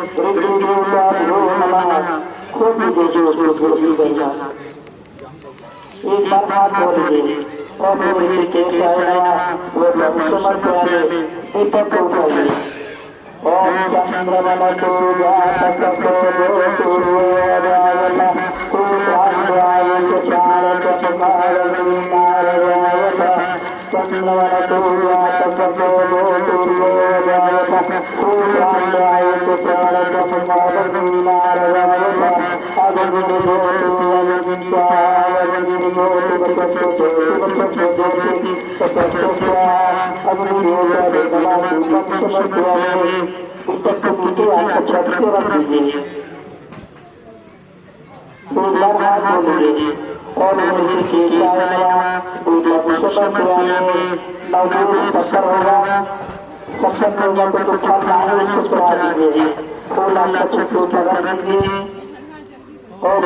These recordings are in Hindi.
रुद्रदेवताभ्यो नमः। खूब लीजिए उसको तुलसी गंगा। एक बार हाथ बोलिए और बोलिए केशवाय नमः। वो समर्पयामि दीपक को उठाइए। ओम चंद्रवनतो जातको सूर्योदयाय कुत्रांगाय चारचकाय नारायण चंद्रवनतो जातको सूर्योदयाय कुत्रांगाय चारचकाय नारायण अग्नि ज्योति अग्निचाय अग्नि ज्योति आपको छत पे रख दीजिए। एक बार हाथ बोलिए और बोलिए केशवाय नमः। सत्तर होगा, सत्तर होगा तो फल लाए उसको चढ़ा दीजिए। फूल आपका छत पे ऊपर रख दीजिए। ओम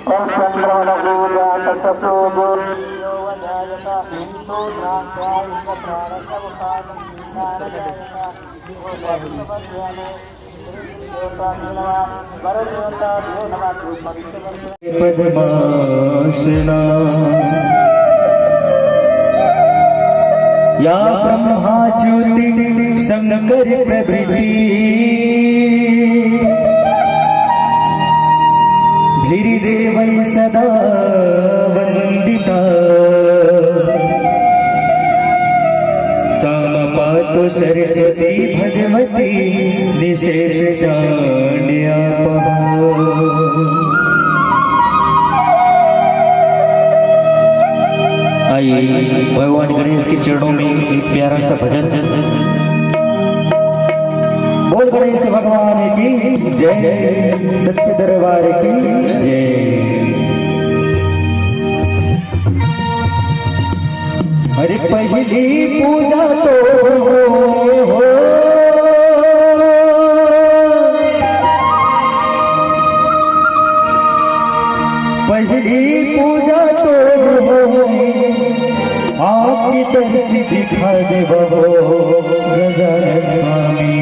और चंद्रमा सूर्यातसोगो योवजायता हिंदू नाट्याय प्राणसमुखानंदानजायता जीवोपस्मध्याने पद्मासना या ब्रह्माच्युति शंकर प्रभृति धीरिदेवै सदा वंदिता सामपातु सरस्वती भगवती निशेष जाड्यापहा। आइए भगवान गणेश के चरणों में एक प्यारा सा भजन। बोल गणेश भगवान की जय, सत्य दरबार की जय। अरे पहली पूजा तो हो पहली पूजा तो आपकी तरस दिखा दे बबो गजानन स्वामी।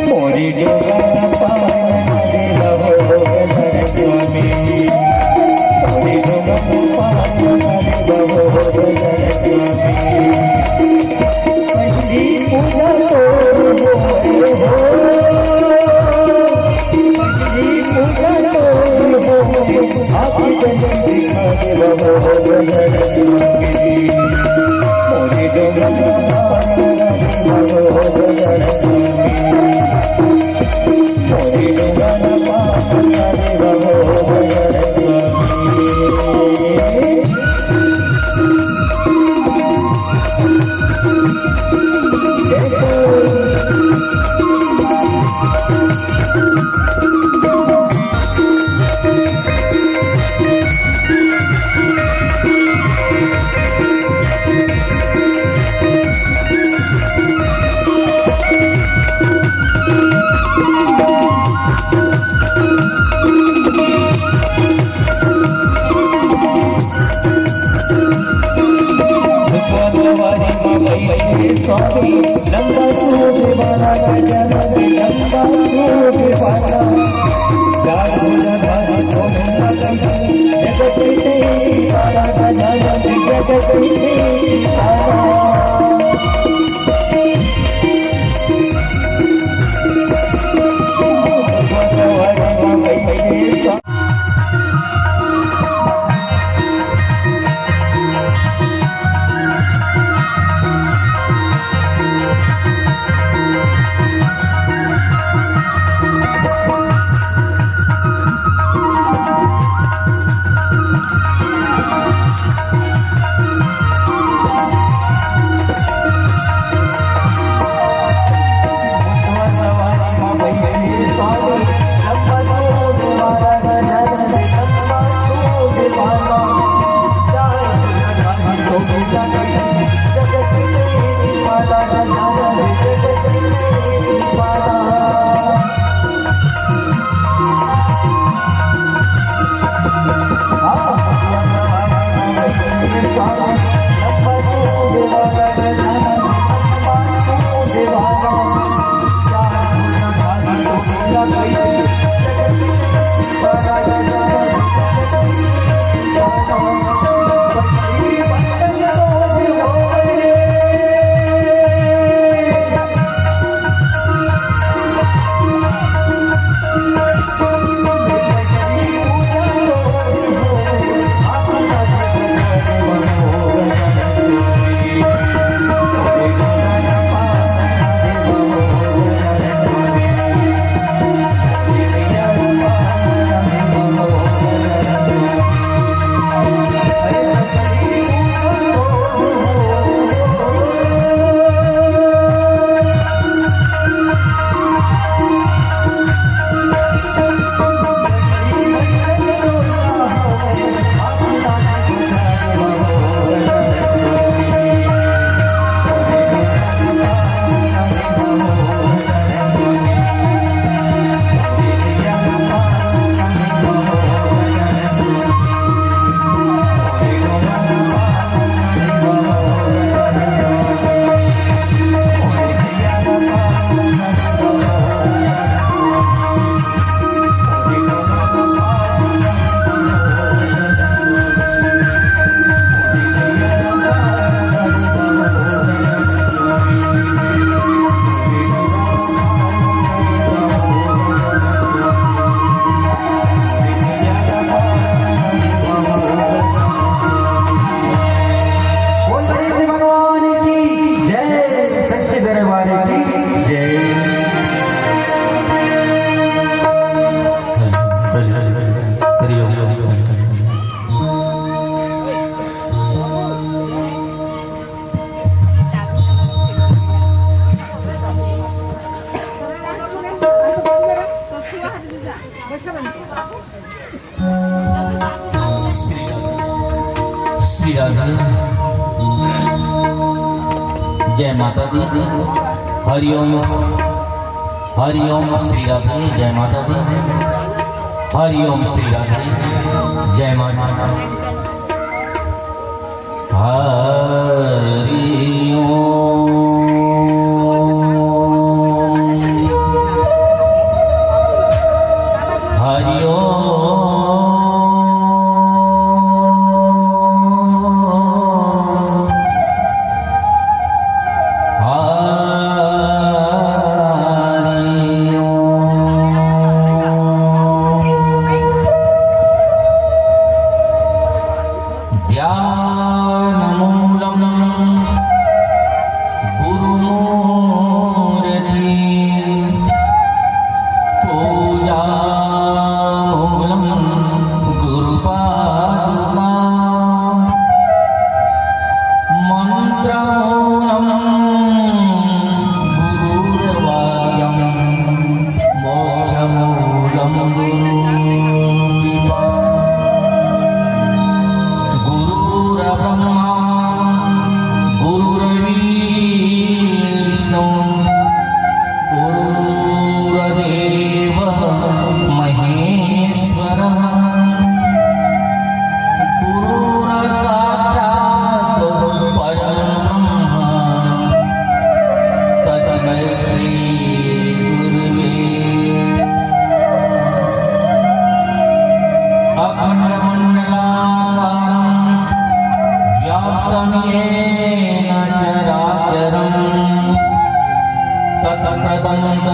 मोरी डोगाना पाना दे बबो गजानन स्वामी। मोरी डोगाना पाना दे बबो गजानन स्वामी। पहली पूजा तो आपकी तरस दिखा दे बबो गजानन स्वामी। मोरी डोगाना पाना दे बबो गजानन स्वामी। मोरी डोगाना पाना दे बबो गजानन स्वामी। स्वामी लंबा सूद वाला गजानन लंबा सूद वाला चार भुजाधारी गोविंदा जगत के वाला गजानन जगत के हरि ओम। श्री राधे, जय माता दी, हरि ओम, हरि ओम। श्री राधे, जय माता दी, हरि ओम। श्री राधे, जय माता, हरि ओम, हरि ओम।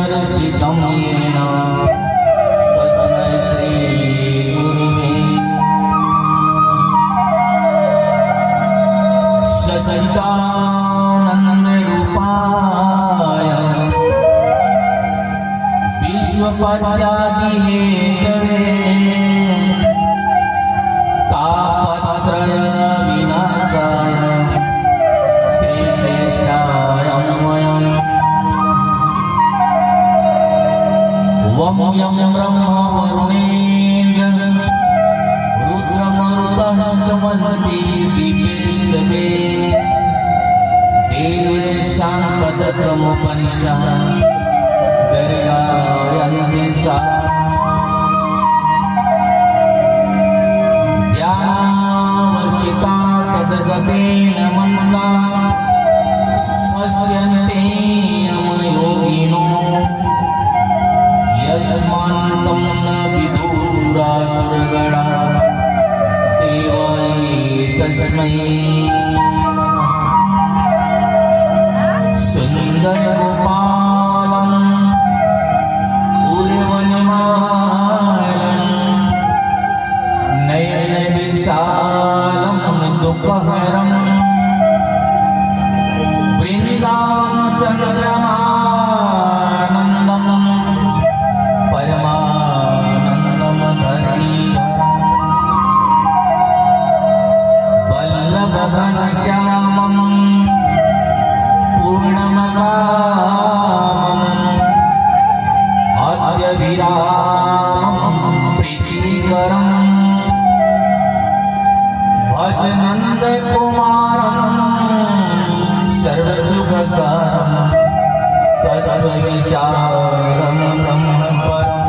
दर्शितं येन तस्मै श्री गुरुवे सच्चिदानन्दरूपाय विश्वपत्यादिहेतवे तापत्रय विनाशाय श्रीकृष्णाय वयम् वयं ब्रह्म वरुणेन्द्र रुद्रमरुतश्चमन्ति दिव्येष्टवे देवेशां पदकमुपनिषः दर्यायन्ति सा ध्यानावसिता तद्गतेन मनसा पश्यन्ते यमयोगिनो यस्मान्तं न विदुषुरासुरगणा देवाय तस्मै सुन्दरगोपालं पूर्वनिमालं नयनविशालं दुःखहरं वृन्दावनचन्द्रमानन्दं परमानन्दं वल्लभघनश्यामं पूर्णमकामम् अद्यविरामं प्रीतिकरं भज नन्दकुमारं सर्वसुखसारं तत्त्वविचारं परम्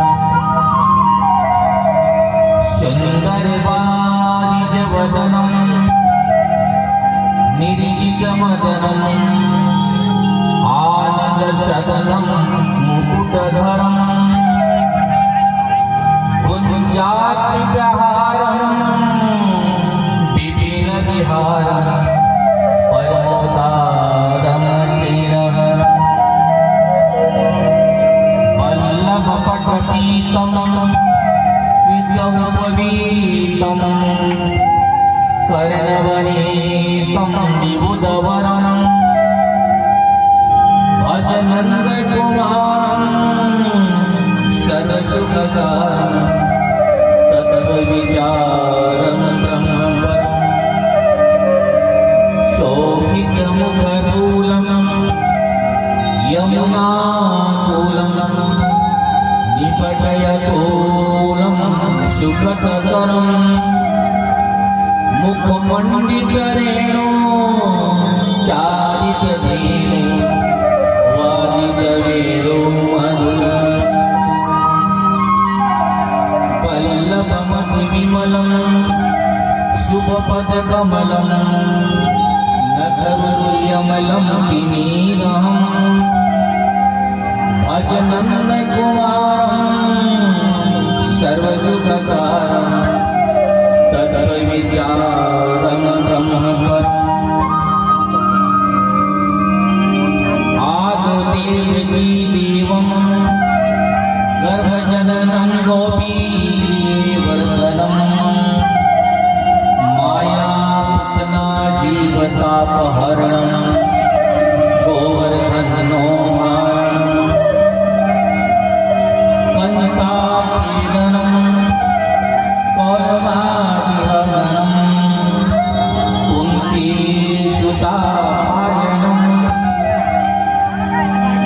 सुन्दरवादिजवदनं निर्जितमदनम् आनन्दसदनं मुकुटधरम् कुञ्जात्रिकहारं विपिनविहारं परमोदारमचिरहरम् वल्लभपटपीतं विद्यौपवीतं कर्णवनीतं विबुधवरम् भज नन्दकुमारं सदसुखसारं करम मुखमंडित रेणु चारित धेनु वादित वेदो मधुर पल्लवमति विमलं शुभपद कमलं नगरुयमलं विनीतहं भजनंद कुमारं सर्वसुखसारं तत्त्वविद्यारं ब्रह्मपरम् आदुतीर्ति देवं गर्भजननं गोपीवर्धनं मायापतना जीवतापहरणं गोवर्धनो कंसाच्छेदनं कौरवादिहरणं कुन्तीसुतापायनम्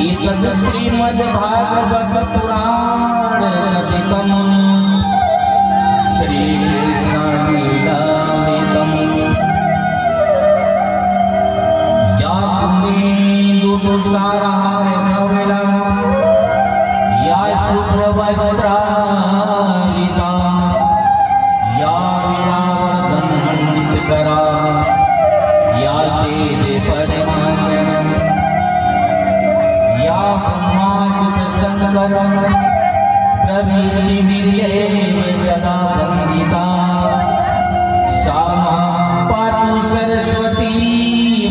एतद् श्रीमद्भागवत पुराणकथितं श्रीकृष्णलीलामृतं या कुन्देन्दुतुषारार्णवलम् या शुभ्रवस्त्रालिता या वीणावर्धनमण्डितकरा या सेदपद्मासनं या ब्रह्माच्युतशङ्कर प्रभृतिभिर्येव सदा वन्दिता सा मां पातु सरस्वती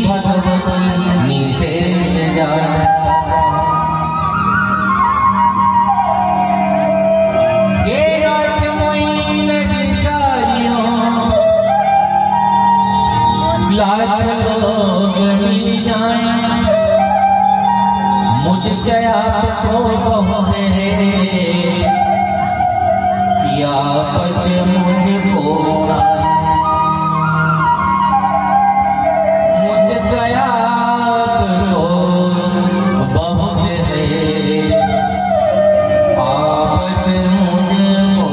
भगवती निशेषजाता। हे राजमोइन विचार्यो लाख लोग मिल जाएं मुझसे आपको बहुते या बस मुझको मुझसे आपको बहुत है आपस मुझको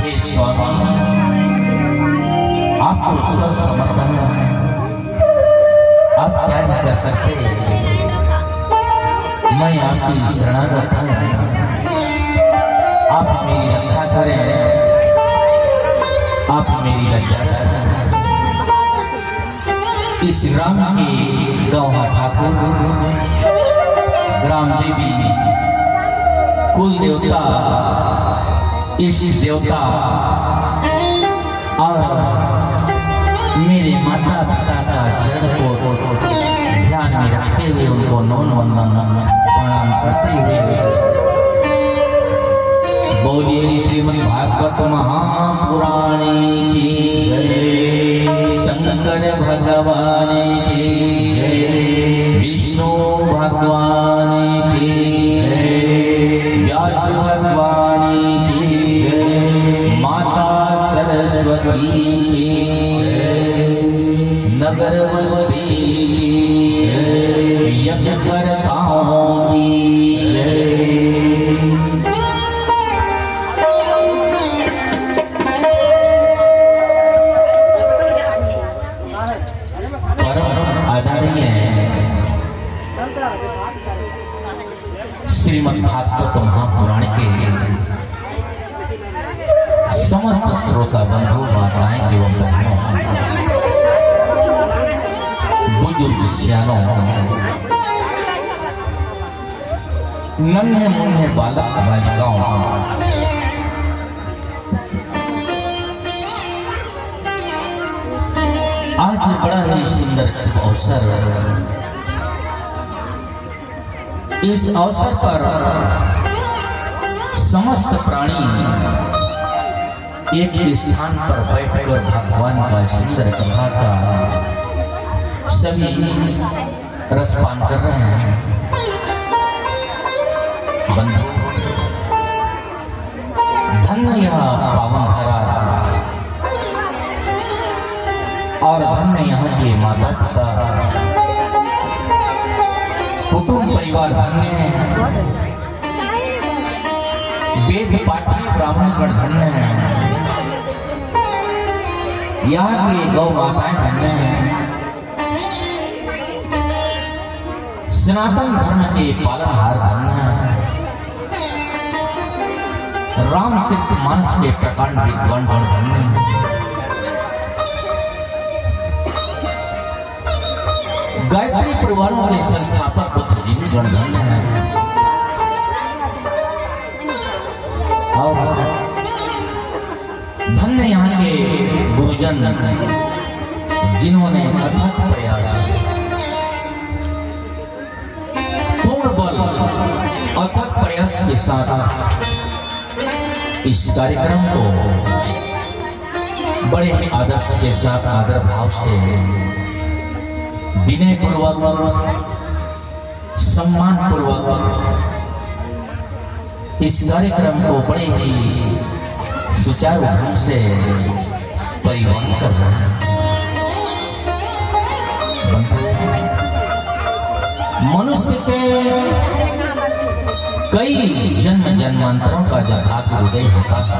हे स्वामी आपको सब समर्पण है आप क्या नहीं कर सकते मैं आपकी शरणागत हूँ आप मेरी रक्षा करें आप मेरी लज्जा रखें इस ग्राम के गौहा ठाकुर ग्राम देवी कुल देवता इसी देवता और मेरे माता पिता का जड़ को ध्यान में रखते हुए उनको नौन वंदन प्रणाम करते हुए बोलिए श्रीमद् भागवत महापुराणे की जय, शंकर भगवान की जय, विष्णु भगवान की जय, व्यास भगवान की जय, माता सरस्वती की नगर वस्ती यज्ञ करताओं की परम आदरणीय श्रीमद् भागवत महापुराण के समस्त श्रोता बंधु माताएं एवं बहनों बुजुर्ग सियानों नन्हे मुन्ने बालक बालिकाओं आज बड़ा ही सुंदर शुभ अवसर इस अवसर पर समस्त प्राणी एक स्थान पर बैठकर भगवान का सुंदर कथा का सभी रसपान कर रहे हैं। बंधु धन्य यह पावन धरा और धन्य यहाँ के माता पिता कुटुंब परिवार धन्य है। वेद पाठी ब्राह्मण गण धन्य हैं, यहाँ की गौ माताएं धन्य हैं, सनातन धर्म के पालनहार धन्य हैं, रामचरित मानस के प्रकांड विद्वान गण धन्य हैं, गायत्री परिवारों के संस्थापक बुद्धिजीवी गण धन्य हैं, और धन्य यहाँ के गुरुजन जिन्होंने अथक प्रयास, पूर्ण बल, अथक प्रयास के साथ इस कार्यक्रम को बड़े ही आदर्श के साथ आदर भाव से विनय पूर्वक सम्मान पूर्वक इस कार्यक्रम को बड़े ही सुचारू ढंग से परिवहन कर रहे हैं। मनुष्य के कई जन्म जन्मांतरों का जब भाग्य उदय होता है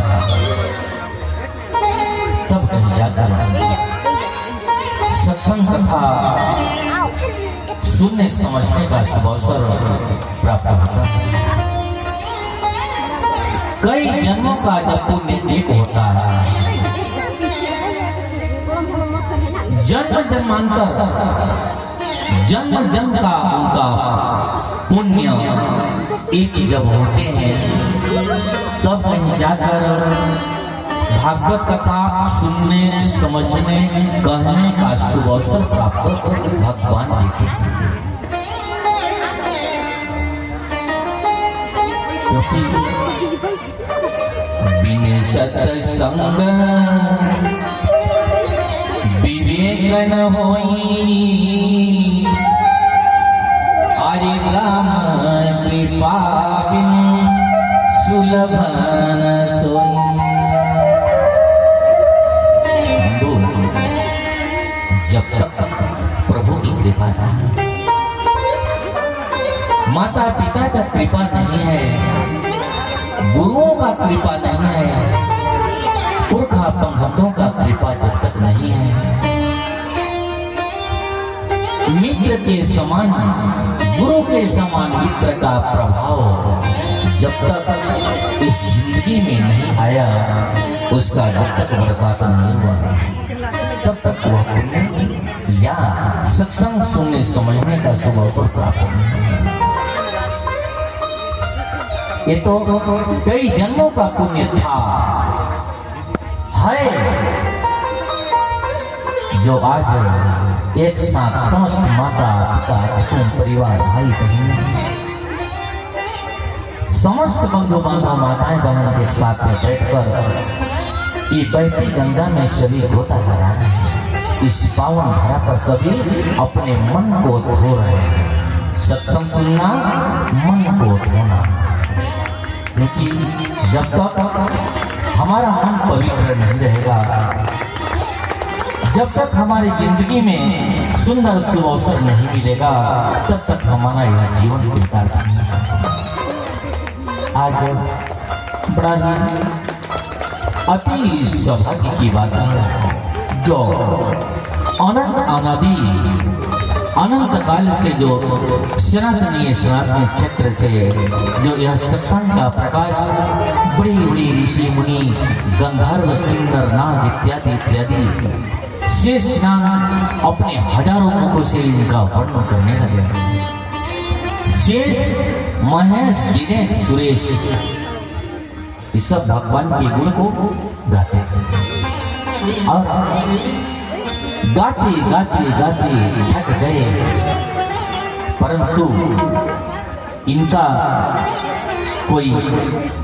तब कहीं जाकर सत्संग कथा सुनने समझने का शुभ अवसर प्राप्त होता है। कई जन्मों का जब पुण्य एक होता है, जन्म जन्मांतर जन्म जन्म का उनका पुण्य एक जब होते हैं तब कहीं जाकर भागवत कथा सुनने समझने कहने का शुभ अवसर प्राप्त भगवान देते हैं। क्योंकि बिन सत्संग विवेक न होई, अरे राम कृपा बिन सुलभ न सोई। जब तक प्रभु की कृपा नहीं, माता पिता का कृपा नहीं है, गुरुओं का कृपा नहीं है, पुरखा पंगतों का कृपा जब तक नहीं है, मित्र के समान गुरु के समान मित्र का प्रभाव जब तक इस जिंदगी में नहीं आया, उसका जब तक बरसात नहीं हुआ तब तक वह पुण्य या सत्संग सुनने समझने का शुभ अवसर प्राप्त नहीं। ये तो कई जन्मों का पुण्य था है जो आज एक साथ समस्त माता पिता कुटुंब परिवार भाई बहन समस्त बंधु बांधव माताएं बहन एक साथ में बैठकर ये बहती गंगा में सभी गोता लगा रहे हैं। इस पावन धारा पर सभी अपने मन को धो रहे हैं। सत्संग सुनना मन को धोना, क्योंकि जब तक हमारा मन पवित्र नहीं रहेगा, जब तक हमारी जिंदगी में सुंदर शुभ अवसर नहीं मिलेगा, तब तक हमारा यह जीवन बेकार नहीं। आज बड़ा ही अति सौभाग्य की बात है जो अनंत अनादि अनंत काल से जो सनातनीय क्षेत्र से जो यह सत्संग का प्रकाश बड़ी बड़ी ऋषि मुनि गंधर्व किन्नर नाग इत्यादि इत्यादि शेष नाम अपने हजारों मुखों से इनका वर्णन करने लगे। शेष महेश दिनेश सुरेश ये सब भगवान के गुण को गाते और गाते गाते गाते थक गए, परंतु इनका कोई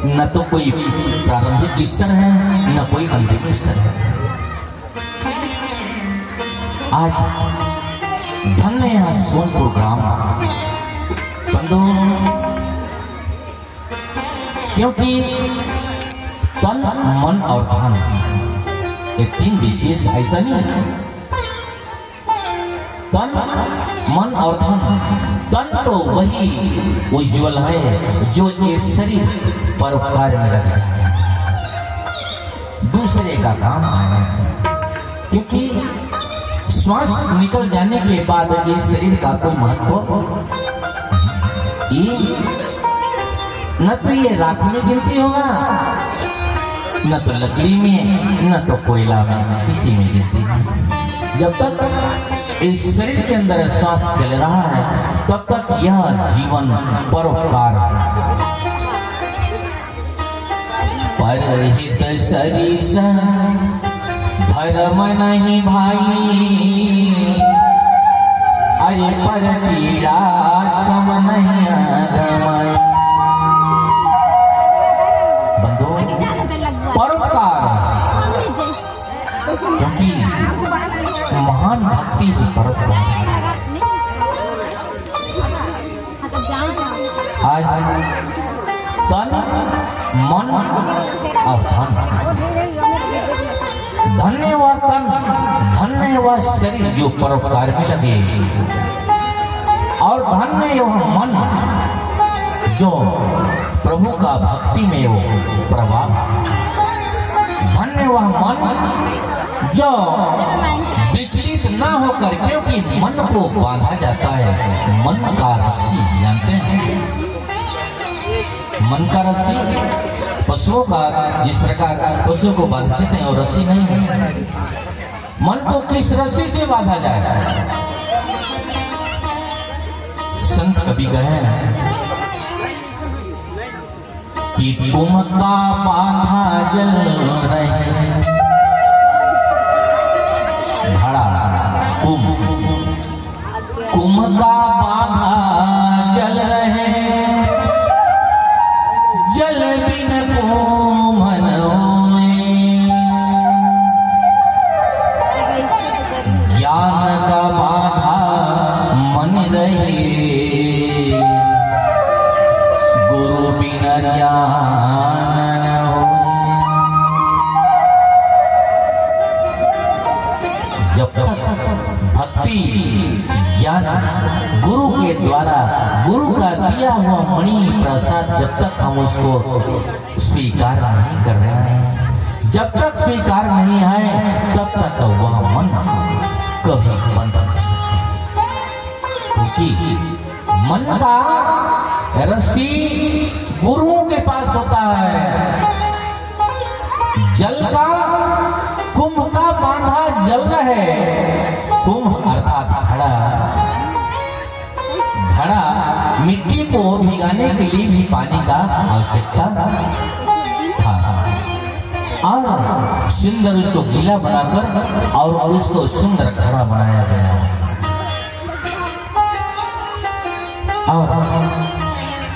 न तो कोई प्रारंभिक स्तर है न कोई अंतिम स्तर है। आज धन्य है सोनपुर ग्राम बंधु, क्योंकि तन मन और धन ये तीन विशेष ऐसा नहीं है। तन मन और धन। तन तो वही उज्ज्वल है जो ये शरीर परोपकार में लग जाए, दूसरे का काम है। क्योंकि श्वास निकल जाने के बाद ये शरीर का कोई महत्व ये न तो ये राख में गिनती होगा, न तो लकड़ी में, न तो कोयला में, किसी में गिनती नहीं। जब तक इस शरीर के अंदर श्वास चल रहा है तब तक यह जीवन परोपकार है। परहित सरिस धर्म नहीं भाई, अरे पर पीड़ा सम नहीं अधमाई। बंधु परोपकार, क्योंकि महान भक्ति ही परोपकार। आज तन मन और धन, धन्य व तन धन्य व शरीर जो परोपकार में लगे, और धन्य वह मन जो प्रभु का भक्ति में वो प्रभाव। धन्य वह मन जो विचलित ना होकर, क्योंकि मन को बांधा जाता है। मन का रस्सी जानते हैं, मन का रस्सी पशुओं का, जिस प्रकार पशुओं को बांधते थे और रस्सी नहीं है। मन को किस रस्सी से बांधा जाए? संत कवि कहे कि तुम का बांधा जल रहे, घड़ा कुम का बांधा जल रहे, जल बिन कोमन में, ज्ञान का बांधा मन रहे, गुरु बिना ज्ञान होए। जब तक भक्ति ज्ञान गुरु के द्वारा, गुरु का दिया हुआ मणि प्रसाद जब तक हम उसको स्वीकार नहीं कर रहे हैं, जब तक स्वीकार नहीं है तब तक वह मन कभी बंद नहीं सकता। क्योंकि मन का रस्सी गुरुओं के पास होता है, जल का कुंभ का बांधा जल है। कुंभ अर्थात घड़ा, घड़ा मिट्टी को भिगाने के लिए भी पानी का आवश्यकता था, और सुंदर उसको गीला बनाकर और उसको सुंदर घड़ा बनाया गया। और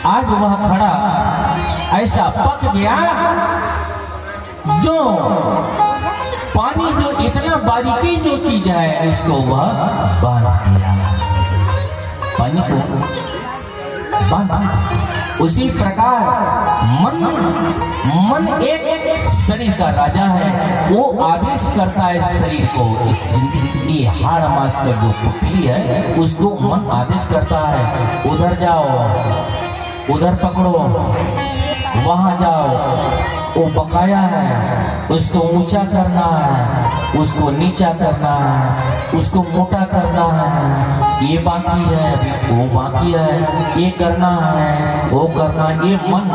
आज वह घड़ा ऐसा पक गया जो पानी, जो इतना बारीकी जो चीज है उसको वह बांध दिया, पानी को बांध। उसी प्रकार मन एक शरीर का राजा है, वो आदेश करता है शरीर को, इस जिंदगी की हाड़ मास का जो पुतली है उसको मन आदेश करता है, उधर जाओ, उधर पकड़ो, वहां जाओ, वो बकाया है, उसको ऊंचा करना है, उसको नीचा करना है, उसको मोटा करना है, ये बाकी है, वो बाकी है, ये करना है, वो करना। ये मन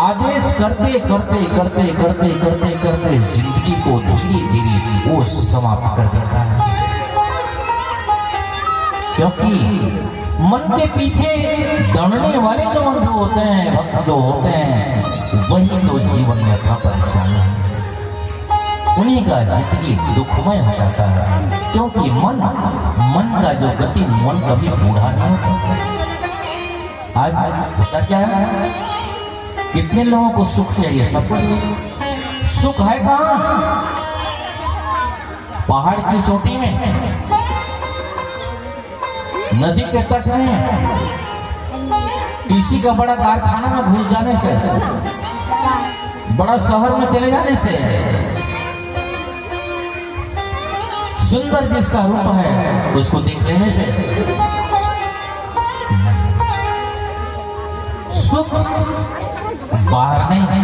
आदेश करते करते करते करते करते करते जिंदगी को धीरे धीरे वो समाप्त कर देता है। क्योंकि मन के पीछे दौड़ने वाले जो बंधु होते हैं, भक्त जो होते हैं, वही तो जीवन में अपना परेशानी है, उन्हीं का जिंदगी दुखमय हो जाता है। क्योंकि मन का जो गति, मन कभी बूढ़ा नहीं होता। आज होता क्या है, कितने लोगों को सुख चाहिए, सब सुख है कहाँ? पहाड़ की चोटी में, नदी के तट में, किसी का बड़ा कारखाना में घुस जाने से, बड़ा शहर में चले जाने से सुंदर जिसका रूप है उसको देख लेने से सुख बाहर नहीं है।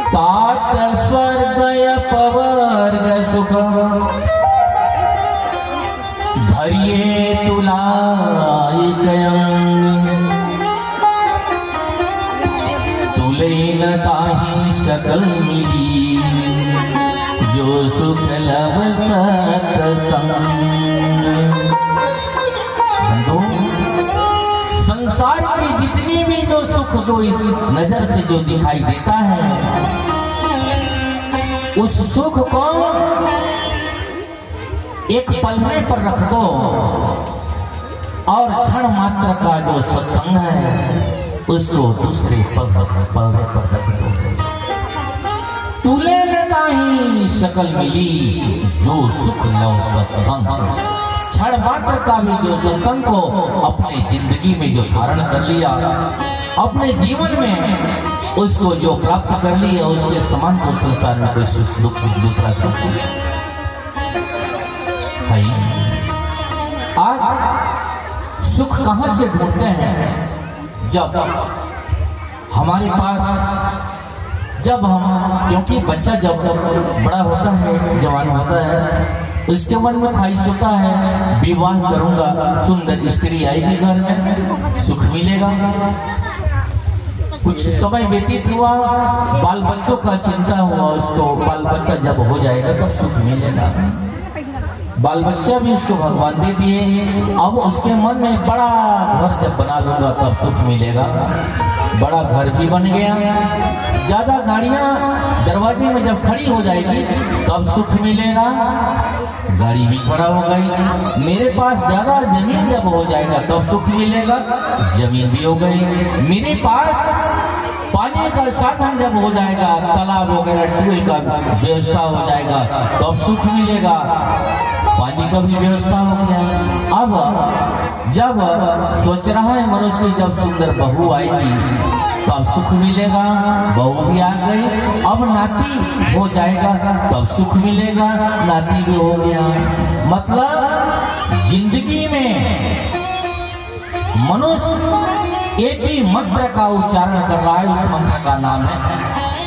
तात स्वर्ग अपवर्ग सुख धरिए तुलाई तुलेन ताहि सकल मिली जो सुख लव सत्संग। संसार की जितनी भी जो सुख जो इस नजर से जो दिखाई देता है, उस सुख को एक पलने पर रख दो और क्षण मात्र का जो सत्संग है उसको दूसरे पलने पर रख दो। तुले नहीं सकल मिली जो सुख लव सत्संग। क्षण मात्र का भी जो सत्संग को अपने जिंदगी में जो धारण कर लिया, अपने जीवन में उसको जो प्राप्त कर लिया, उसके समान को संसार में कोई सुख दुख दूसरा सुख है। आज सुख कहां से ढूंढते हैं? जब हमारे पास, जब हम, क्योंकि बच्चा जब बड़ा होता है, जवान होता है, उसके मन में ख्वाहिश होता है विवाह करूंगा, सुंदर स्त्री आएगी घर में, सुख मिलेगा। कुछ समय व्यतीत हुआ, बाल बच्चों का चिंता हुआ, उसको बाल बच्चा जब हो जाएगा तब सुख मिलेगा। बाल बच्चा भी उसको भगवान दे दिए, अब उसके मन में बड़ा घर जब बना लूंगा तब सुख मिलेगा। बड़ा घर भी बन गया, ज्यादा गाड़ियां दरवाजे में जब खड़ी हो जाएगी तब सुख मिलेगा। गाड़ी भी खड़ा हो गई। मेरे पास ज्यादा जमीन जब हो जाएगा तब सुख मिलेगा, जमीन भी हो गई। मेरे पास पानी का साधन जब हो जाएगा, तालाब वगैरह ट्यूबवेल का व्यवस्था हो जाएगा तब सुख मिलेगा, पानी का भी व्यवस्था हो गया। अब जब सोच रहा है मनुष्य, जब सुंदर बहू आएगी तब सुख मिलेगा, बहू भी आ गई, अब नाती हो जाएगा तब सुख मिलेगा, नाती भी हो गया। मतलब जिंदगी में मनुष्य एक ही मंत्र का उच्चारण कर रहा है, उस मंत्र का नाम है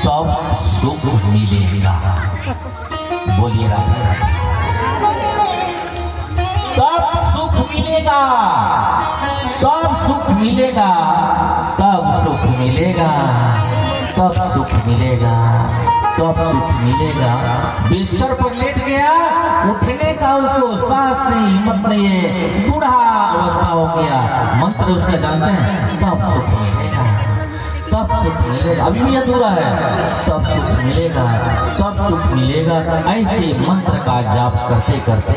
तब सुख मिलेगा। बोलिए राधे राधे। तब सुख मिलेगा, तब सुख मिलेगा, तब सुख मिलेगा, तब सुख मिलेगा, तब सुख मिलेगा। बिस्तर पर लेट गया, उठने का उसको सांस नहीं, हिम्मत नहीं है, बूढ़ा अवस्था हो गया, मंत्र उसका जानते हैं, तब सुख मिलेगा, तब सुख मिलेगा। अभी भी अधूरा है, तब सुख मिलेगा, तब सुख मिलेगा। ऐसे मंत्र का जाप करते करते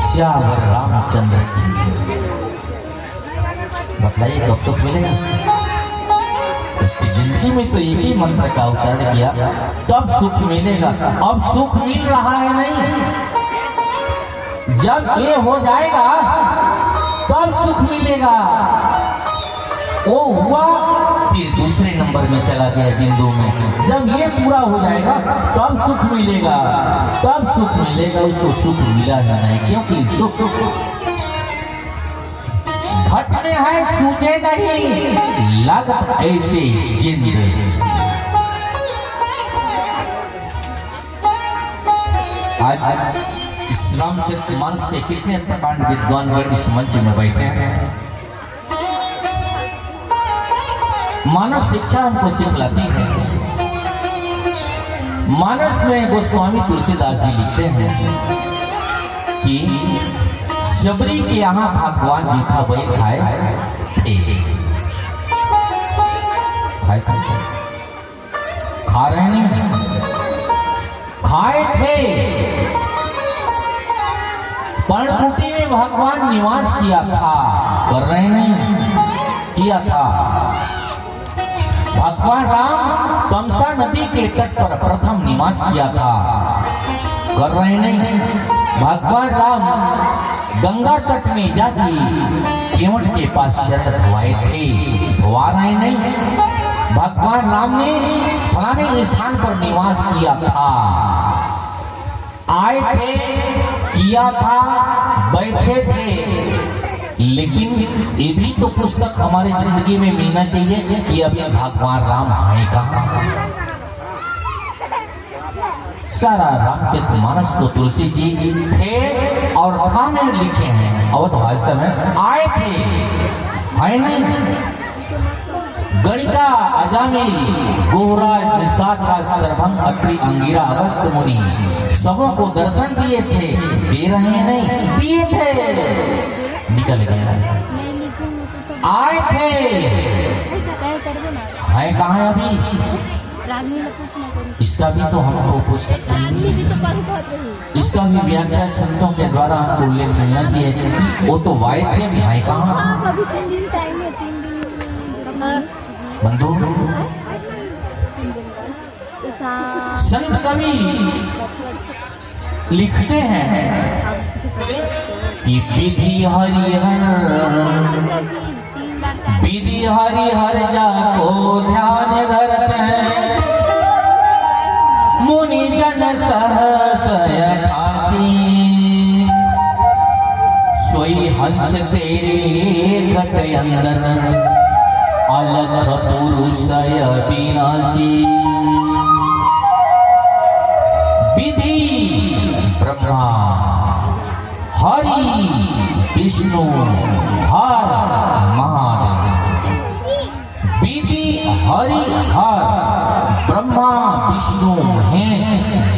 श्यावर रामचंद्र की, बताइए कब सुख मिलेगा? उसकी जिंदगी में तो एक ही मंत्र का उच्चारण किया, तब सुख मिलेगा। अब सुख मिल रहा है नहीं, जब ये हो जाएगा तब सुख मिलेगा। वो हुआ, फिर दूसरे नंबर में चला गया बिंदु में। जब ये पूरा हो जाएगा तब सुख मिलेगा, तब सुख मिलेगा। उसको सुख मिला ही नहीं, क्योंकि सुख घट में है, सूझे नहीं, लगत ऐसे जिंद। आज इस रामचरितमानस के कितने प्रकांड विद्वान व इस मंच में बैठे हैं। मानस शिक्षा हमको सिखलाती है। मानस में गोस्वामी तुलसीदास जी लिखते हैं कि शबरी के यहाँ भगवान मीठा वही खाए थे, खा रहे नहीं, खाए थे। पर्णकुटी में भगवान निवास किया था, कर रहे नहीं, किया था। भगवान राम तमसा नदी के तट पर प्रथम निवास किया था, कर रहे नहीं। भगवान राम गंगा तट में जाके केवट के पास शरद धुआए थे, धुआ रहे नहीं। भगवान राम ने फलाने स्थान पर निवास किया था, आए थे, किया था, बैठे थे, लेकिन ये भी तो पुस्तक हमारे जिंदगी में मिलना चाहिए कि अभी भगवान राम है कहाँ। सारा रामचरितमानस तो तुलसी जी थे और था में लिखे हैं। अवध भाषा में आए थे, है नहीं। गणिका अजामिल गोहराज निषादराज सरभंग अत्रि अंगिरा अगस्त्य मुनि सबों को दर्शन दिए थे, दे रहे हैं नहीं, दिए थे, निकल गया। आए थे, है कहाँ है अभी? इसका भी तो हमको पुस्तक, इसका भी व्याख्या संतों के द्वारा हमको उल्लेख मिलना चाहिए। वो तो वाइट थे, है कहाँ बंधु? संत कवि लिखते हैं कि विधि हरिहर जाको ध्यान धरते हैं, मुनि जन सहसय फासी, सोई हंस तेरे घट अंदर, अलख पुरुषय विनाशी। विधि ब्रह्मा, हरि विष्णु हर महादेव। विधि हरि हर ब्रह्मा विष्णु महेश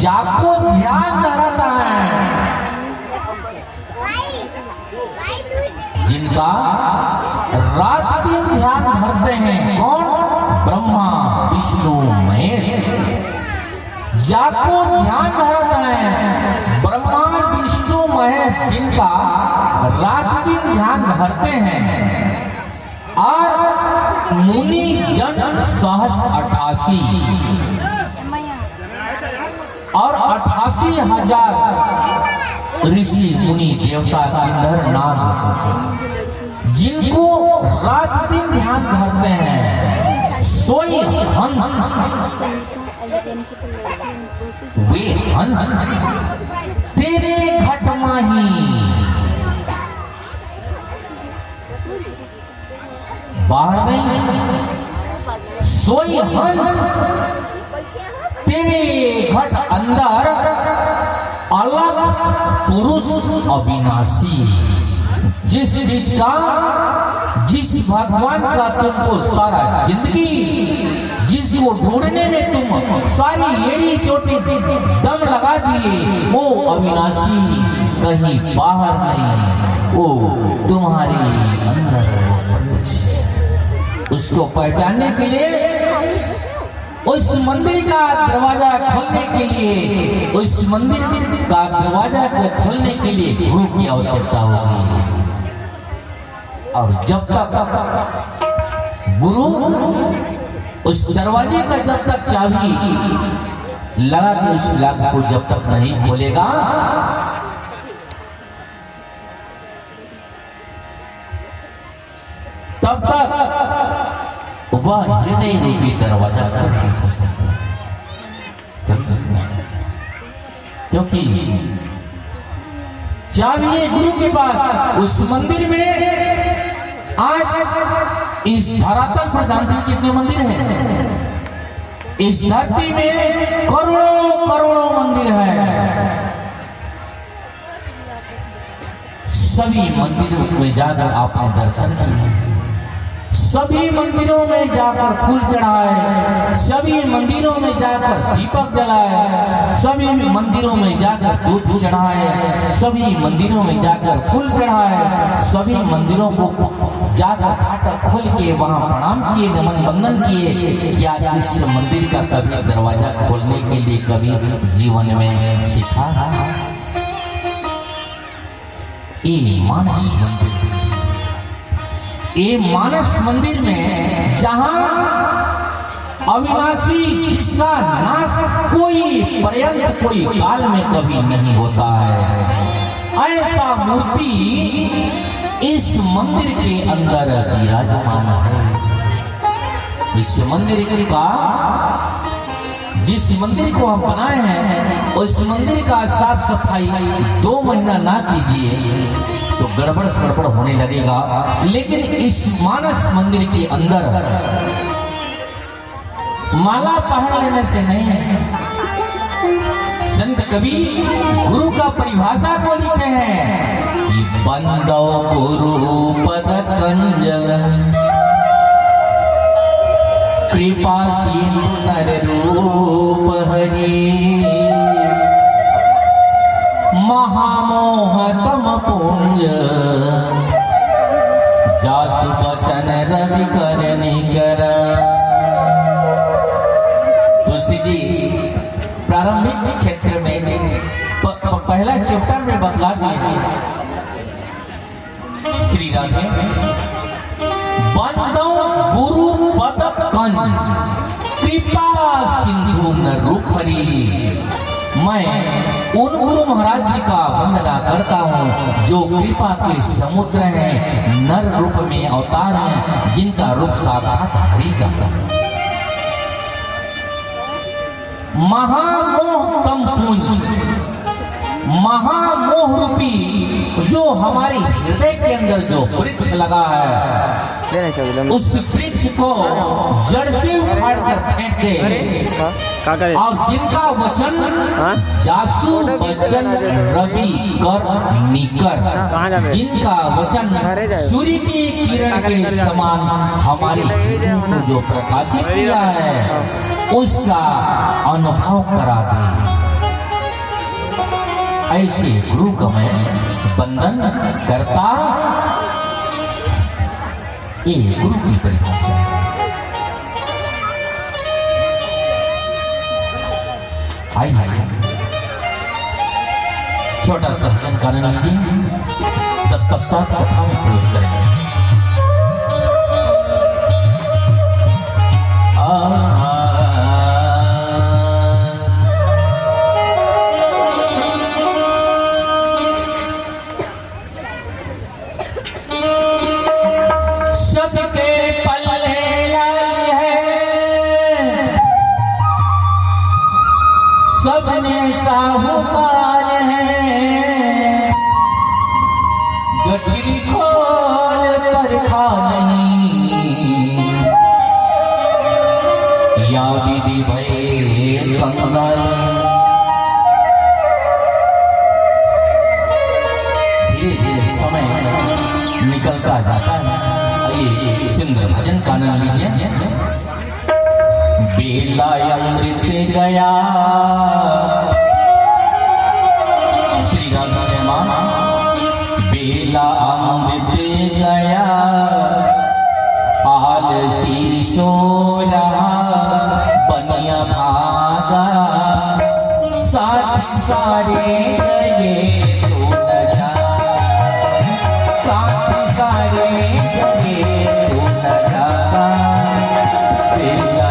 जाको ध्यान धरता है, जिनका रात दिन ध्यान धरते हैं। कौन? ब्रह्मा विष्णु महेश जाको ध्यान धरता है। ब्रह्मा विष्णु महेश जिनका रात दिन ध्यान धरते हैं। और मुनि जन सहस 88 और 88,000 ऋषि मुनि देवता किन्नर नाग जिनको रात दिन ध्यान धरते हैं। सोई हंस, वे हंस तेरे घट माही, बाहर नहीं, सोई हंस तेरे घट अंदर, अलग पुरुष अविनाशी। जिस चीज का, जिस भगवान का तुमको सारा जिंदगी, जिसको ढूंढने में तुम सारी एड़ी चोटी दम लगा दिए, वो अविनाशी कहीं बाहर नहीं, वो तुम्हारे अंदर। उसको पहचानने के लिए, उस मंदिर का दरवाजा खोलने के लिए, उस मंदिर का दरवाजा को खोलने के लिए गुरु की आवश्यकता होगी। और जब तक गुरु उस दरवाजे का जब तक चाबी लगा के उस लॉक को जब तक नहीं खोलेगा, तब तक वह हृदय रूपी दरवाजा नहीं खोल सकता। क्योंकि चाबी है गुरु के पास। उस मंदिर में आज इस धरातल पर जानते हैं कितने मंदिर हैं? इस धरती में करोड़ों करोड़ों मंदिर हैं। सभी मंदिरों में जाकर आपने दर्शन किए, सभी मंदिरों में जाकर फूल चढ़ाए, सभी मंदिरों में जाकर दीपक जलाए, सभी मंदिरों में जाकर दूध चढ़ाए, सभी मंदिरों में जाकर फूल चढ़ाए, सभी मंदिरों को जाकर फाटक खोल के वहां प्रणाम किए, नमन बंदन किए। क्या इस मंदिर का कभी दरवाजा खोलने के लिए कभी जीवन में सीखा? ये मानस मंदिर, ये मानस मंदिर में जहां अविनाशी, जिसका नाश कोई पर्यंत, कोई काल में कभी नहीं होता है, ऐसा मूर्ति इस मंदिर के अंदर विराजमान है। इस मंदिर का जिस मंदिर को हम बनाए हैं उस मंदिर का साफ सफाई 2 महीना ना कीजिए तो गड़बड़ सड़बड़ होने लगेगा। लेकिन इस मानस मंदिर के अंदर माला पहन लेने से नहीं, संत कबीर गुरु का परिभाषा को लिखे हैं कि बंदो गुरु पद कंज कृपा सिंधु नर रूप हरि महामोहतम पुंज जासु बचन रवि कर निकर। तुलसी जी प्रारंभिक क्षेत्र में पहला चैप्टर में बतला दिए श्री राधे बंदो गुरु पद कंज कृपा सिंधु न रूप हरि। मैं उन गुरु महाराज जी का वंदना करता हूँ जो कृपा के समुद्र हैं, नर रूप में अवतार हैं, जिनका रूप साक्षात हरि का महामोह तम पुंज, महामोह रूपी जो हमारे हृदय के अंदर जो वृक्ष लगा है उस वृक्ष को जड़ से उखाड़ कर फेंक दे और जिनका वचन जासु वचन रवि कर निकर, जिनका वचन सूर्य की किरण के समान हमारे हृदय को जो प्रकाशित किया है उसका अनुभव करा दे। ऐसे गुरु का मैं वंदन करता। ये गुरु की परिभाषा है। आइए छोटा सा संकलन लीजिए, तत्पश्चात कथा में प्रवेश करेंगे। सब में साहूकार है, गठरी खोल पर खा नहीं, या विधि भय कंगाल। धीरे धीरे समय निकलता जाता है। आइए सुंदर भजन का नाम लीजिए। बेला अमृत गया, श्री राधा ने माना बेला अमृत गया, आलसी सोया बनिया भागा, साथ सारे गए तो न जा, साथ सारे गए तो न जा। बेला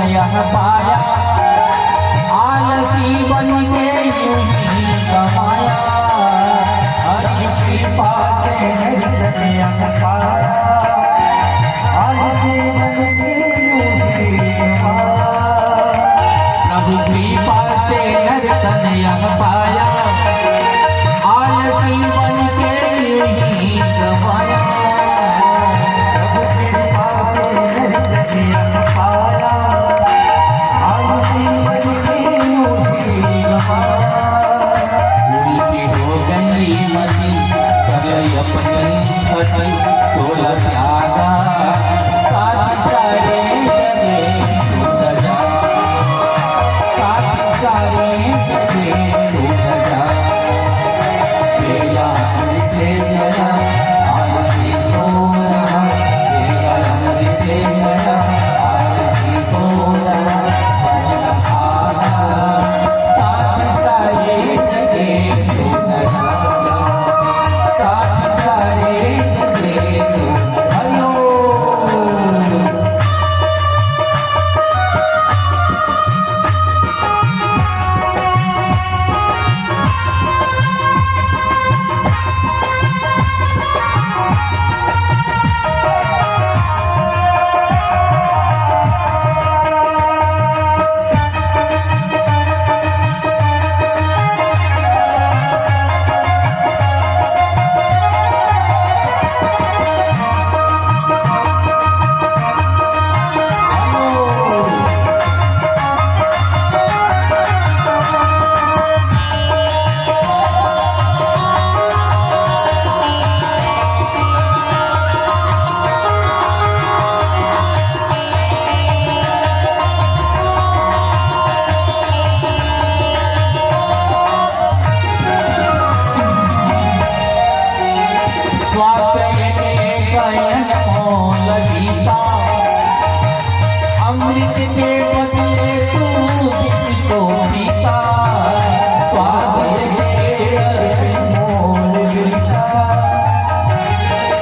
यह पाया, आलसी बन के यूं ही कमाया। हरि कृपा से धन यह पाया, आलसी बन के यूं ही कमाया। प्रभु कृपा से नर्तन यह पाया, आलसी बन के यूं ही कमाया। प्रभु कृपा से नर्तन यह पाया, आलसी बन के यूं ही कमाया। उल्टी हो गई मती कर अपनी छठी, तोल त्यागा साथ सारे जगे छूट जा, साथ सारे जगे छूट जा। तेरा अमृत गया आलसी सो रहा, तेरा अमृत गया आलसी सो रहा। बन भागा साथ सारे जगे छूट जा, साथ सारे जगे छूट हरिओ। अमृत के बदले तू किसको पीता, स्वास्थ्य के मोल मिलता,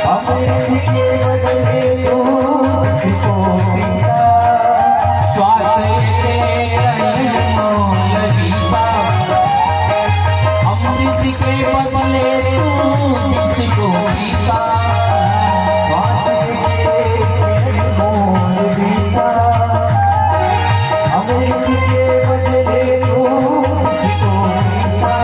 अमृत के बदले तू किसको पीता। स्वास्थ्य के मोल पीता, अमृत के बदले तू किसको पीता।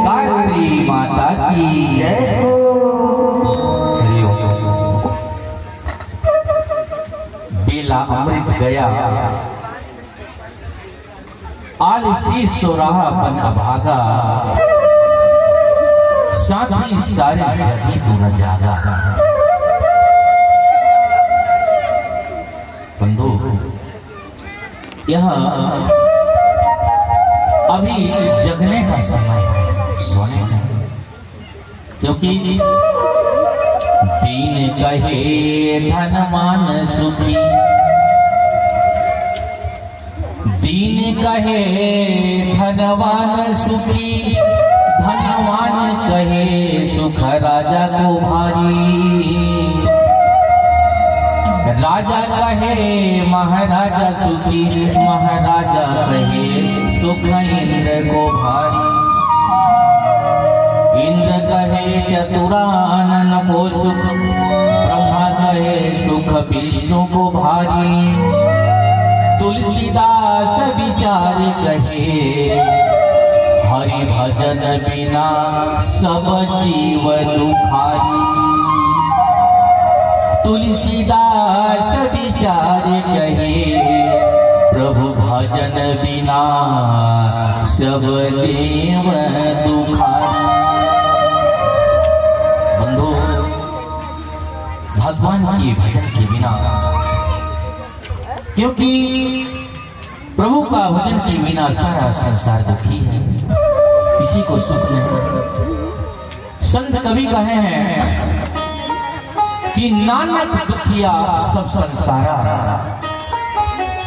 गायत्री माता की जय हो। बेला अमृत गया आलसी सो रहा बन अभागा, साथी सारे जगी तू न जागा। बंधु यह अभी जगने का समय है, सोने का, क्योंकि दीन कहे धनवान सुखी, दीन कहे धनवान सुखी, धनवान कहे सुख राजा को भारी। राजा कहे महाराजा सुखी, महाराजा कहे सुख इंद्र को भारी। इंद्र कहे चतुरानन को सुख, ब्रह्मा कहे सुख विष्णु को भारी। तुलसीदास विचार कहे हरि भजन बिना सब जीव दुखारी। तुलसीदास विचार कहे प्रभु भजन बिना सब जीव दुखारी। बंधु, भगवान के भजन के बिना, क्योंकि प्रभु का भजन के बिना सारा संसार दुखी है, किसी को सुख नहीं। संत कवि कहे हैं कि नानक दुखिया सब संसारा,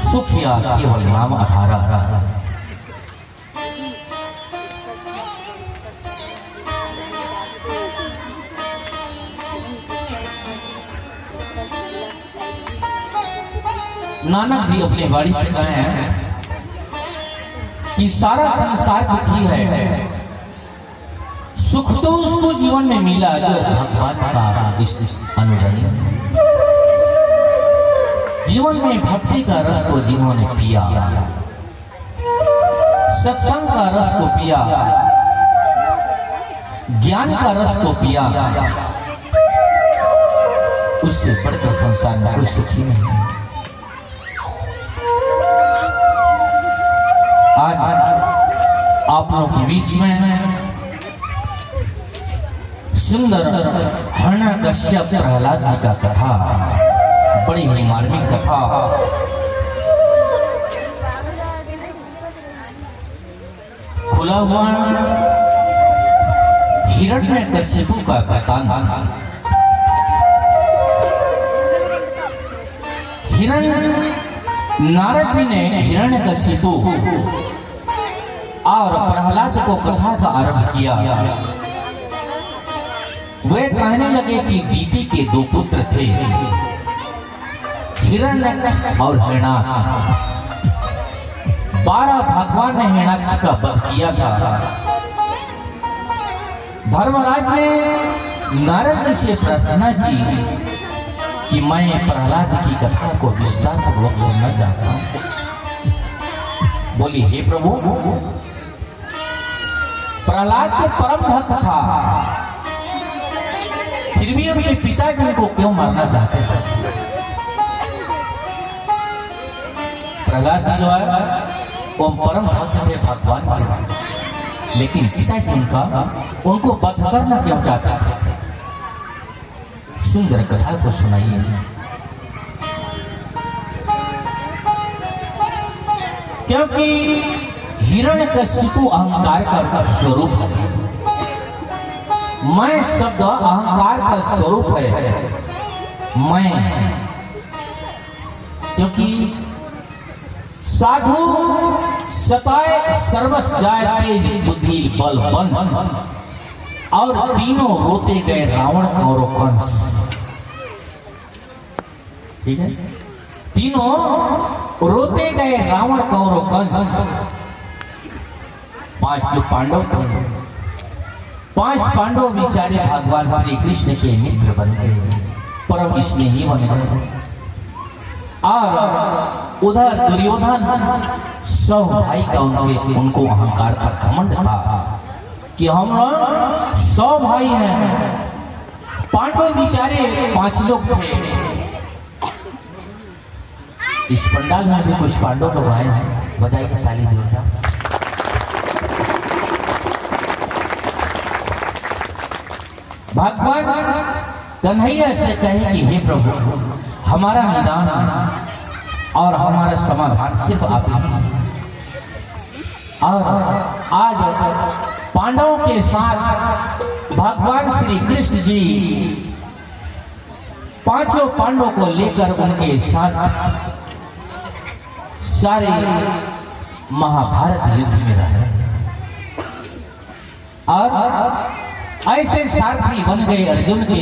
सुखिया केवल नाम आधारा। नानक भी अपने वाणी से कहे हैं कि सारा संसार दुखी है, सुख तो उसको जीवन में मिला जो भगवान का अनुरागी, जीवन में भक्ति का रस को जिन्होंने पिया, सत्संग का रस को पिया, ज्ञान का रस को पिया, उससे बढ़कर संसार में कोई सुखी नहीं। आज आप लोगों के बीच में सुंदर हिरण्यकश्यप प्रहलाद जी का कथा, बड़ी ही मार्मिक कथा। खुला हुआ हिरण्यकश्यप का वृतांत। नारद जी ने हिरण्यकश्यप और प्रहलाद को कथा का आरंभ किया। वे कहने लगे कि दीति के दो पुत्र थे, हिरण्यक और हिरणाक्ष। 12 भगवान ने हिरणाक्ष का वध किया था। धर्मराज ने नारद जी से प्रार्थना की कि मैं प्रहलाद की कथा को विस्तार पूर्वक सुनना चाहता हूं। बोली, हे प्रभु, प्रहलाद तो परम भक्त था, फिर भी उनके पिताजी उनको क्यों मारना चाहते थे? प्रहलाद जो है वो परम भक्त थे भगवान के, लेकिन पिताजी उनको वध करना क्यों चाहते थे? सुंदर कथा को सुनाइए। क्योंकि हिरण्यकशिपु अहंकार का स्वरूप है। मैं शब्द अहंकार का स्वरूप है। मैं, क्योंकि साधु सताए सर्वस जाय तेज बुद्धि बल वंश, और तीनों रोते गए रावण कौरव कंस। ठीक है, तीनों रोते गए रावण कौरव कंस। 5 जो पांडव थे, 5 पांडव बेचारे भगवान श्री कृष्ण के मित्र बन गए, परम स्नेही बन गए। और उधर दुर्योधन 100 भाई का उनको अहंकार था, घमंड था कि हम लोग 100 भाई हैं। पांडव बेचारे 5 लोग थे। इस पंडाल में भी कुछ पांडव लोग आए हैं, बजाइए ताली जोरदार। भगवान कन्हैया से कहे कि हे प्रभु, हमारा निदान और हमारा समाधान सिर्फ आप ही। और आज पांडवों के साथ भगवान श्री कृष्ण जी 5 पांडवों को लेकर उनके साथ सारे महाभारत युद्ध में रहे और ऐसे सारथी बन गए अर्जुन के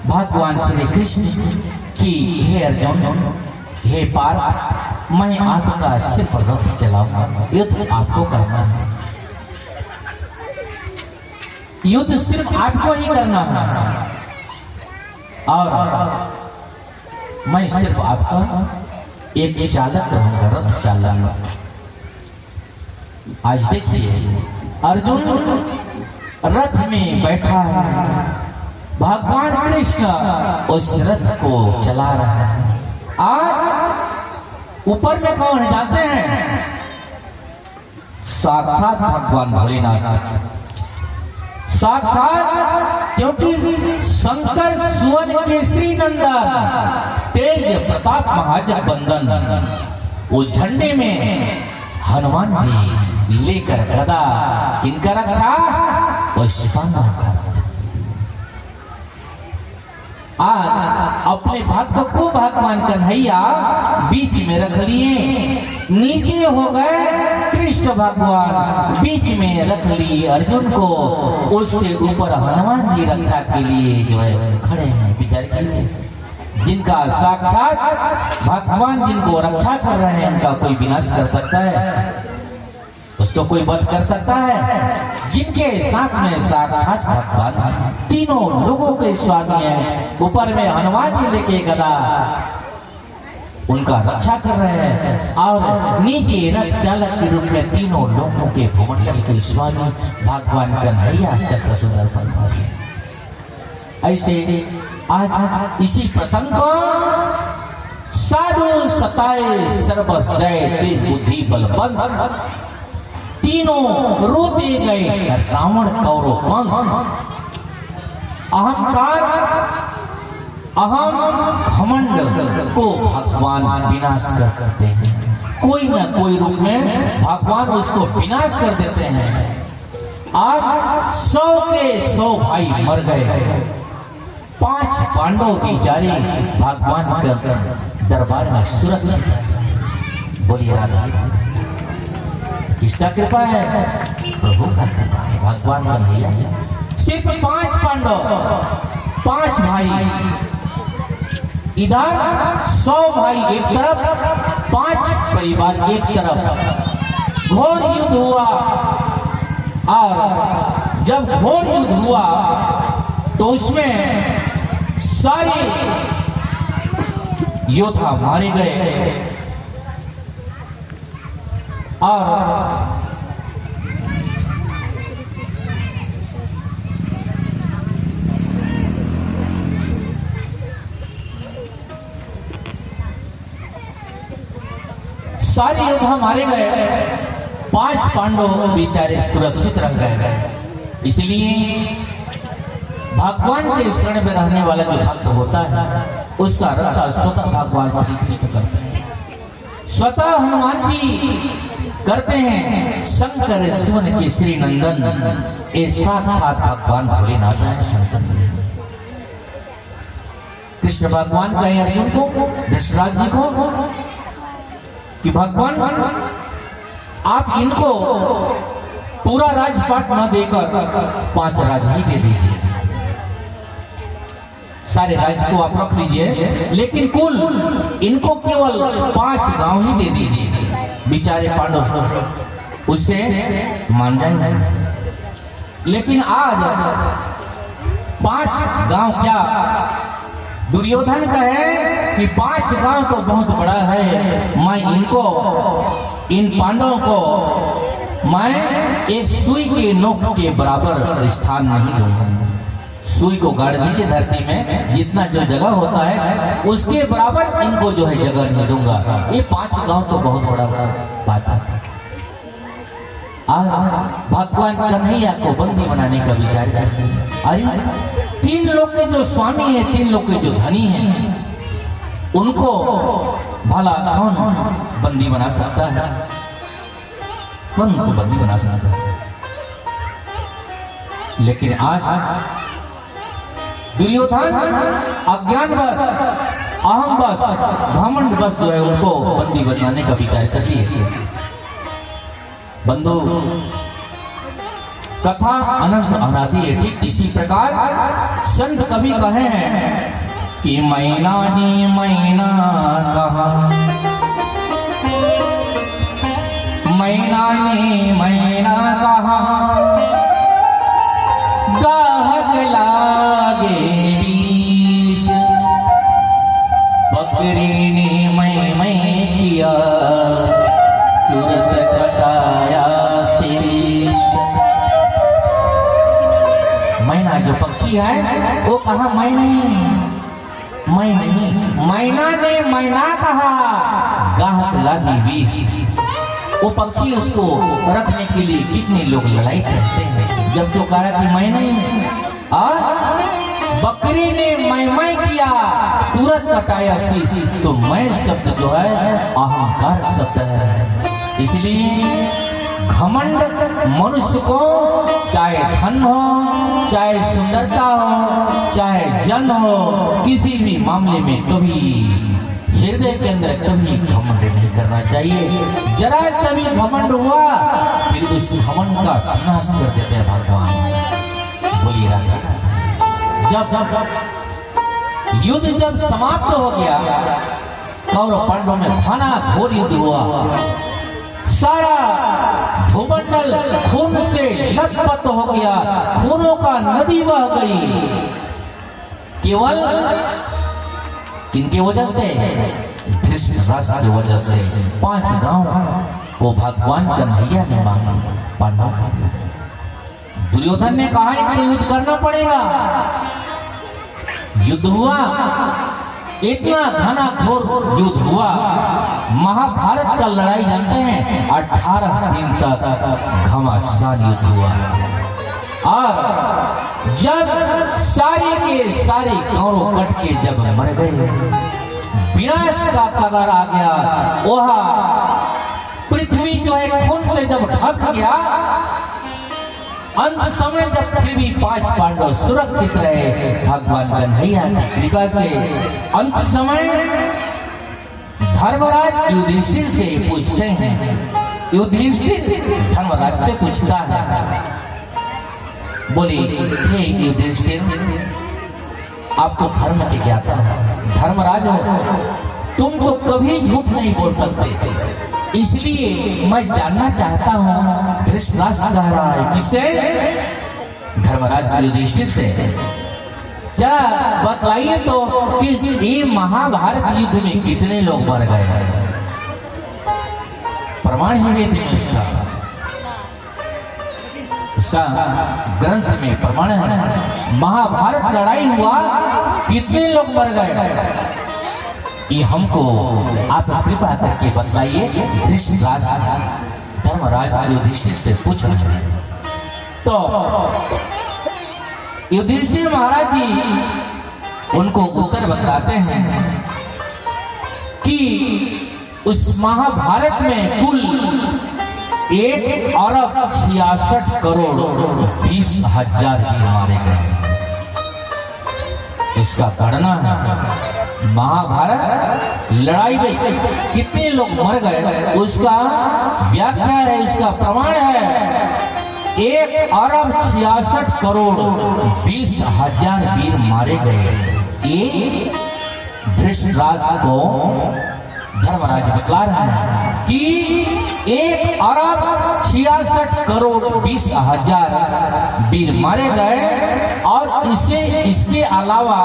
भगवान श्री कृष्ण। कि हे अर्जुन, हे पार्थ, मैं आपका सिर्फ रथ चलाऊंगा, युद्ध आपको करना है, युद्ध सिर्फ आपको ही करना है, और मैं सिर्फ आपका एक चालक रहूंगा, रथ चालक। आज देखिए अर्जुन रथ में बैठा है, भगवान कृष्ण उस रथ को चला रहा है। आज ऊपर में कौन है जानते हैं? साक्षात भगवान भोलेनाथ, साक्षात, क्योंकि शंकर सुवन केसरी नंदन तेज प्रताप महाजगबंदन, वो झंडे में हनुमान जी लेकर गदा किनका रक्षा? पांडवों का। आज अपने भक्त को भगवान कन्हैया बीच में रख लिए, नीचे हो गए कृष्ण भगवान, बीच में रख लिए अर्जुन को, उससे ऊपर हनुमान जी रक्षा के लिए जो है खड़े हैं विचार के लिए। जिनका साक्षात भगवान जिनको रक्षा कर रहे हैं, उनका कोई विनाश कर सकता है? उसको कोई वध कर सकता है? जिनके साथ में साक्षात भगवान तीनों लोगों के स्वामी हैं, ऊपर में हनुमान जी लेके गदा उनका रक्षा कर रहे हैं, और नीचे रथ चालक के रूप में तीनों लोगों के भूमंडल के स्वामी भगवान कन्हैया चक्र सुदर्शन। ऐसे आज इसी प्रसंग को साधु सताए सर्वस जय बुद्धि बलवंत, तीनों रोते गए रावण कौरव पंथ। अहंकार अहम घमंड को भगवान विनाश करते हैं, कोई न कोई रूप में भगवान उसको विनाश कर देते हैं। आज 100 के 100 भाई मर गए, 5 पांडव बेचारे भगवान के दरबार में सुरक्षित। बोलिए राधा, किसका कृपा है? प्रभु का कृपा है, भगवान का नहीं है। सिर्फ 5 पांडव, 5 भाई, इधर 100 भाई एक तरफ, 5 परिवार एक तरफ। घोर युद्ध हुआ, और जब घोर युद्ध हुआ तो उसमें सारे योद्धा मारे गए, और सारे योद्धा मारे गए, 5 पांडव बेचारे सुरक्षित रह गए। इसलिए भगवान के शरण में रहने वाला जो भक्त होता है, उसका रक्षा स्वतः भगवान श्री कृष्ण करते हैं, स्वतः हनुमान जी करते हैं। शंकर सुवन केसरी नंदन, ये साक्षात भगवान भोलेनाथ है। शंकर कृष्ण भगवान कहे अर्जुन को, दशरथ जी को, कि भगवान आप इनको पूरा राजपाट न देकर 5 राज्य ही दे दीजिए, सारे राज्य को आप रख लीजिए, लेकिन कुल इनको केवल 5 गांव ही दे दीजिए। बेचारे पांडव उससे मान जाएंगे। लेकिन आज 5 गांव क्या, दुर्योधन कहे कि 5 गांव तो बहुत बड़ा है, मैं इनको, इन पांडवों को मैं एक सुई के नोक के बराबर स्थान नहीं दूंगा। सुई को गाड़ दीजिए धरती में, जितना जो जगह होता है उसके बराबर इनको जो है जगह नहीं दूंगा। ये 5 गांव तो बहुत बड़ा बात है। भगवान कन्हैया को बंदी बनाने का विचार करते हैं। अरे 3 लोग के जो स्वामी है, 3 लोग के जो धनी है, उनको भला कौन बंदी बना सकता है? कौन उनको बंदी बना सकता है? लेकिन आज दुर्योधन अज्ञानवश, अहमवश, घमंडवश जो है उनको बंदी बनाने का विचार करती है। बंधु, कथा अनंत अनादि है। ठीक इसी प्रकार संत कवि कहे हैं कि मैना ने मैना कहा, मैना ने मैना कहा, गाहक लागे बीस, बकरी ने मैं किया, तुरंत कटाया शीश। मैना जो पक्षी है वो कहा मैं नहीं, मैना ने मैना कहा, गाहक लागी बीस। वो पक्षी उसको रखने के लिए कितने लोग लड़ाई करते हैं, जब तो कहा कि मैं नहीं, और बकरी ने मैं किया, तुरंत कटाया शीश। तो मैं शब्द जो है अहंकार शब्द है। इसलिए घमंड मनुष्य को चाहे धन हो, चाहे सुंदरता हो, चाहे जन हो, किसी भी मामले में कभी हृदय के अंदर कभी घमंड नहीं करना चाहिए। जरा सभी घमंड हुआ फिर उस घमंड का विनाश कर देते हैं भगवान। बोलिए राधा। जब युद्ध जब समाप्त हो गया, कौरव पांडवों में घना घोर युद्ध हुआ, सारा भूमंडल खून से लथपथ हो गया, खूनों का नदी बह गई। केवल किनके वजह से? धृतराष्ट्र की वजह से 5 गांव वो भगवान कन्हैया ने मांगा पांडवों का। दुर्योधन ने कहा कि युद्ध करना पड़ेगा। युद्ध हुआ, इतना घना घोर युद्ध हुआ। महाभारत का लड़ाई जानते हैं 18 दिन तक घमासान युद्ध हुआ। और जब सारे के सारे कौरव कट के जब मर गए, विनाश का कगार आ गया, वह पृथ्वी जो है खून से जब ढक गया, अंत समय जब फिर भी 5 पांडव सुरक्षित रहे भगवान कन्हैया की कृपा से, अंत समय धर्मराज युधिष्ठिर से पूछते हैं, युधिष्ठिर धर्मराज से पूछता है, बोले हे युधिष्ठिर, आप तो धर्म के ज्ञाता हो, धर्मराज हो, तुम तो कभी झूठ नहीं बोल सकते, इसलिए मैं जानना चाहता हूँ धृतराष्ट्र कह रहा है किससे? धर्मराज युधिष्ठिर से। जरा बतलाइए तो कि ये महाभारत युद्ध में कितने लोग मर गए? प्रमाण ही वेद में उसका ग्रंथ में प्रमाण है। महाभारत लड़ाई हुआ, कितने लोग मर गए? ये हमको आप कृपा करके बतलाइए। धृतराष्ट्र धर्मराज युधिष्ठिर से पूछ रहे हैं। तो युधिष्ठिर महाराज जी उनको उत्तर बताते हैं कि उस महाभारत में कुल 1 अरब 66 करोड़ 20 हजार वीर मारे गए। इसका गणना है। महाभारत लड़ाई में कितने लोग मर गए उसका व्याख्या है, इसका प्रमाण है। 1 अरब 66 करोड़ 20 हजार वीर मारे गए। ये धृतराष्ट्र को धर्मराज बतला रहे हैं कि 1 अरब 66 करोड़ 20 हजार वीर मारे गए, और इसके अलावा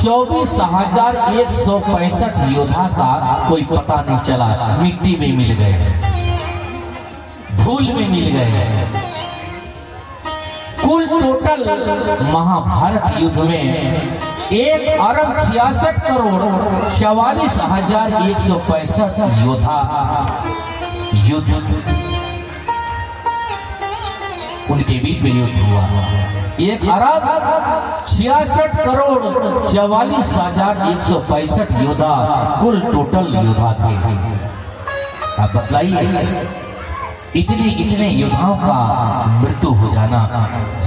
24,165 योद्धा का कोई पता नहीं चला, मिट्टी में मिल गए, धूल में मिल गए। कुल टोटल महाभारत युद्ध में 1 अरब 66 करोड़ 44,165 योद्धा युद्ध उनके बीच में युद्ध हुआ। 1 अरब 66 करोड़ 44,165 योद्धा कुल टोटल योद्धा थे। आप बतलाइए, इतने योद्धाओं का मृत्यु हो जाना,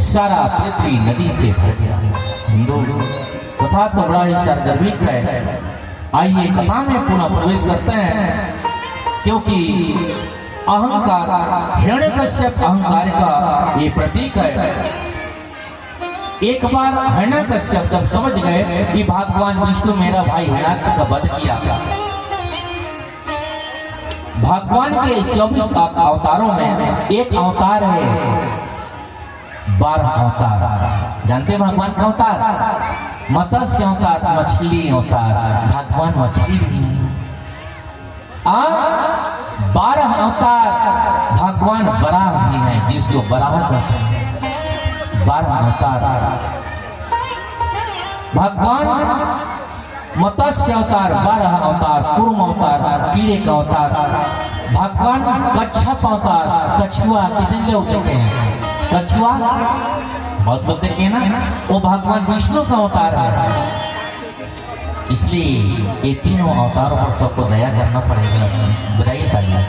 सारा पृथ्वी नदी से भर गया। कथा तो बड़ा ही सार्वजनिक है। आइए कथा में पुनः प्रवेश करते हैं, क्योंकि अहंकार हिरण्यकश्यप अहंकार का ये प्रतीक है। एक बार हिरण्यकश्यप जब समझ गए कि भगवान विष्णु मेरा भाई हिरण्याक्ष का वध किया, भगवान के 24 अवतारों में एक अवतार है 12 अवतार। जानते हैं भगवान का अवतार? मत्स्य अवतार, मछली अवतार। भगवान मछली भी है। 12 अवतार भगवान वराह भी है, जिसको वराह कहते हैं। 12 अवतार भगवान मत्स्य अवतार, 12 अवतार, कूर्म अवतार, कीड़े का अवतार, भगवान कच्छप अवतार, कछुआ। कितने लोग देखे हैं कछुआ? बहुत लोग देखे हैं ना। वो भगवान विष्णु का अवतार है। इसलिए ये तीनों अवतारों पर सबको दया करना पड़ेगा। बताइए तालियां।